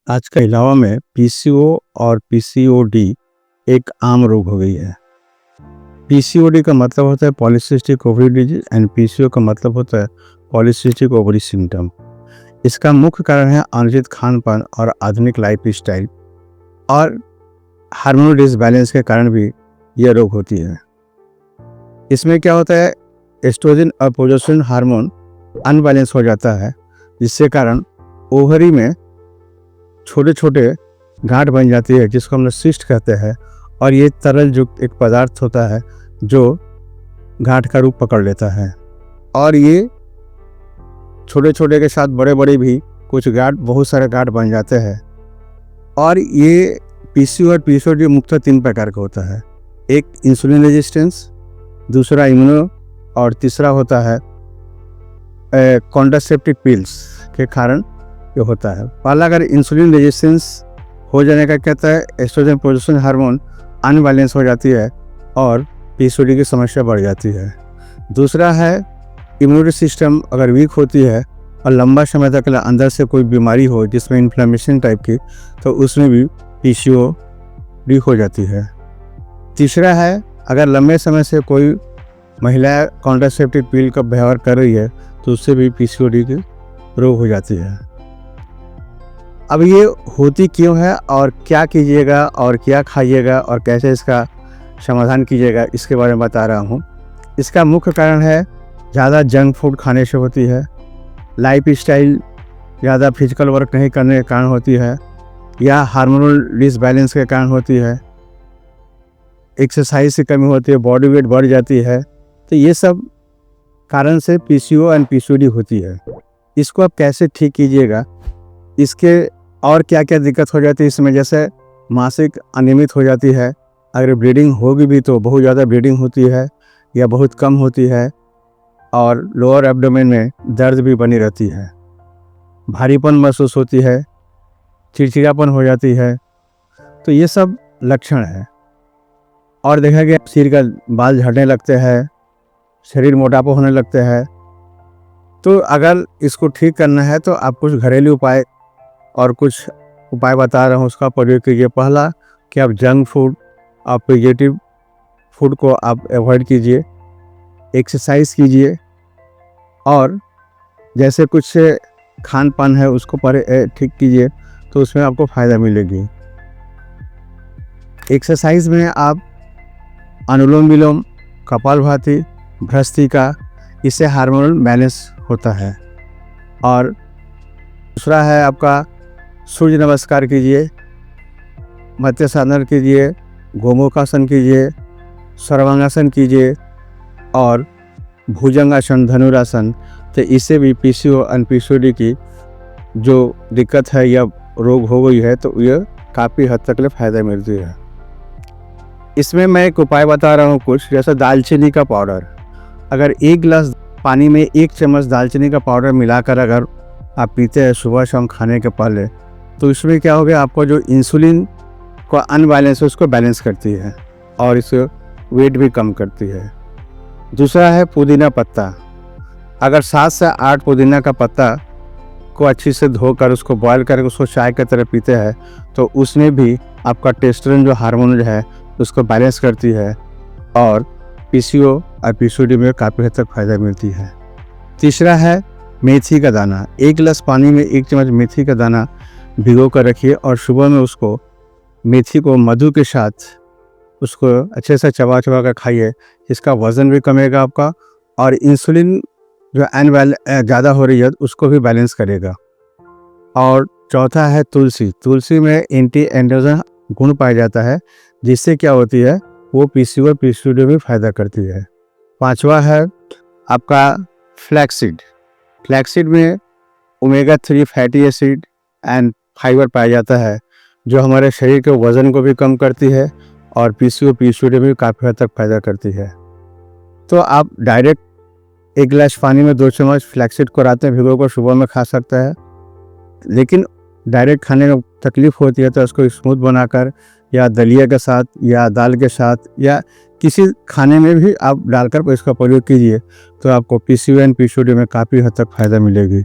आज के इलावा में पीसीओ और पीसीओडी एक आम रोग हो गई है। पीसीओडी का मतलब होता है polycystic ovary disease and PCO का मतलब होता है पॉलीसिस्टिक ओवरी सिम्टम। इसका मुख्य कारण है अनुचित खान पान और आधुनिक लाइफ स्टाइल और हार्मोनल डिसबैलेंस के कारण भी यह रोग होती है। इसमें क्या होता है, एस्ट्रोजन और प्रोजेस्टेरोन हार्मोन अनबैलेंस हो जाता है, जिससे कारण ओवरी में छोटे छोटे गांठ बन जाती है, जिसको हम लोग सिस्ट कहते हैं। और ये तरल युक्त एक पदार्थ होता है जो गांठ का रूप पकड़ लेता है। और ये छोटे छोटे के साथ बड़े बड़े भी कुछ गांठ, बहुत सारे गांठ बन जाते हैं। और ये पीसीओ और पीसीओडी मुख्यतः 3 प्रकार का होता है। एक इंसुलिन रेजिस्टेंस, दूसरा इम्यूनो और तीसरा होता है कॉन्ट्रासेप्टिव पिल्स के कारण ये होता है। पहला, अगर इंसुलिन रेजिस्टेंस हो जाने का कहता है एस्ट्रोजन प्रोजेस्टेरोन हार्मोन अनबैलेंस हो जाती है और पीसीओडी की समस्या बढ़ जाती है। दूसरा है इम्यूनिटी सिस्टम अगर वीक होती है और लंबा समय तक अंदर से कोई बीमारी हो जिसमें इन्फ्लेमेशन टाइप की, तो उसमें भी पीसीओडी हो जाती है। तीसरा है अगर लंबे समय से कोई महिला कॉन्ट्रासेप्टिव पिल का व्यवहार कर रही है तो उससे भी पीसीओडी की रोग हो जाती है। अब ये होती क्यों है और क्या कीजिएगा और क्या खाइएगा और कैसे इसका समाधान कीजिएगा, इसके बारे में बता रहा हूँ। इसका मुख्य कारण है ज़्यादा जंक फूड खाने से होती है, लाइफ स्टाइल ज़्यादा फिजिकल वर्क नहीं करने के कारण होती है, या हार्मोनल डिसबैलेंस के कारण होती है, एक्सरसाइज की कमी होती है, बॉडी वेट बढ़ जाती है। तो ये सब कारण से पीसीओ एंड पीसीओडी होती है। इसको आप कैसे ठीक कीजिएगा, इसके और क्या क्या दिक्कत हो जाती है इसमें, जैसे मासिक अनियमित हो जाती है, अगर ब्लीडिंग होगी भी तो बहुत ज़्यादा ब्लीडिंग होती है या बहुत कम होती है, और लोअर एब्डोमेन में दर्द भी बनी रहती है, भारीपन महसूस होती है, चिड़चिड़ापन हो जाती है। तो ये सब लक्षण है। और देखा गया सिर का बाल झड़ने लगते हैं, शरीर मोटापा होने लगते हैं। तो अगर इसको ठीक करना है तो आप कुछ घरेलू उपाय और कुछ उपाय बता रहा हूँ, उसका प्रयोग कीजिए। पहला कि आप जंक फूड, आप वेजिटेटिव फूड को आप अवॉइड कीजिए, एक्सरसाइज कीजिए, और जैसे कुछ खान पान है उसको ठीक कीजिए तो उसमें आपको फ़ायदा मिलेगी। एक्सरसाइज में आप अनुलोम विलोम, कपालभाति, भ्रष्टिका, इससे हार्मोनल बैलेंस होता है। और दूसरा है आपका सूर्य नमस्कार कीजिए, मत्स्यासन कीजिए, गोमुखासन कीजिए, सर्वांगासन कीजिए और भुजंगासन, धनुरासन। तो इससे भी पीसीओ और पीसीओडी की जो दिक्कत है या रोग हो गई है तो यह काफ़ी हद तक फ़ायदा मिलती है। इसमें मैं एक उपाय बता रहा हूँ कुछ, जैसे दालचीनी का पाउडर। अगर 1 गिलास पानी में 1 चम्मच दालचीनी का पाउडर मिलाकर अगर आप पीते हैं सुबह शाम खाने के पहले, तो इसमें क्या हो गया, आपको जो इंसुलिन का अनबैलेंस है उसको बैलेंस करती है और इस वेट भी कम करती है। दूसरा है पुदीना पत्ता। अगर 7 से 8 पुदीना का पत्ता को अच्छी से धोकर उसको बॉयल करके उसको चाय की तरह पीते हैं तो उसमें भी आपका टेस्टोस्टेरोन जो हार्मोन है उसको बैलेंस करती है और पीसीओ और पीसीओडी में काफ़ी हद तक फ़ायदा मिलती है। तीसरा है मेथी का दाना। 1 गिलास पानी में 1 चम्मच मेथी का दाना भिगो कर रखिए और सुबह में उसको मेथी को मधु के साथ उसको अच्छे से चबा चबा कर खाइए। इसका वज़न भी कमेगा आपका और इंसुलिन जो ज़्यादा हो रही है उसको भी बैलेंस करेगा। और चौथा है तुलसी। तुलसी में एंटी एंड्रोजन गुण पाया जाता है, जिससे क्या होती है वो पीसीओ पीसीओडी में फ़ायदा करती है। 5वां है आपका फ्लैक्सीड। फ्लैक्सीड में omega 3 fatty acid and fibre पाया जाता है, जो हमारे शरीर के वज़न को भी कम करती है और पीसीओ पीसीओडी में काफ़ी हद तक फ़ायदा करती है। तो आप डायरेक्ट 1 गिलास पानी में 2 चम्मच फ्लैक्सीड को रात में भिगो कर सुबह में खा सकते हैं, लेकिन डायरेक्ट खाने में तकलीफ़ होती है तो उसको स्मूथ बनाकर या दलिया के साथ या दाल के साथ या किसी खाने में भी आप डालकर इसका प्रयोग कीजिए तो आपको पीसीओ एंड पीसीओडी में काफ़ी हद तक फ़ायदा मिलेगी।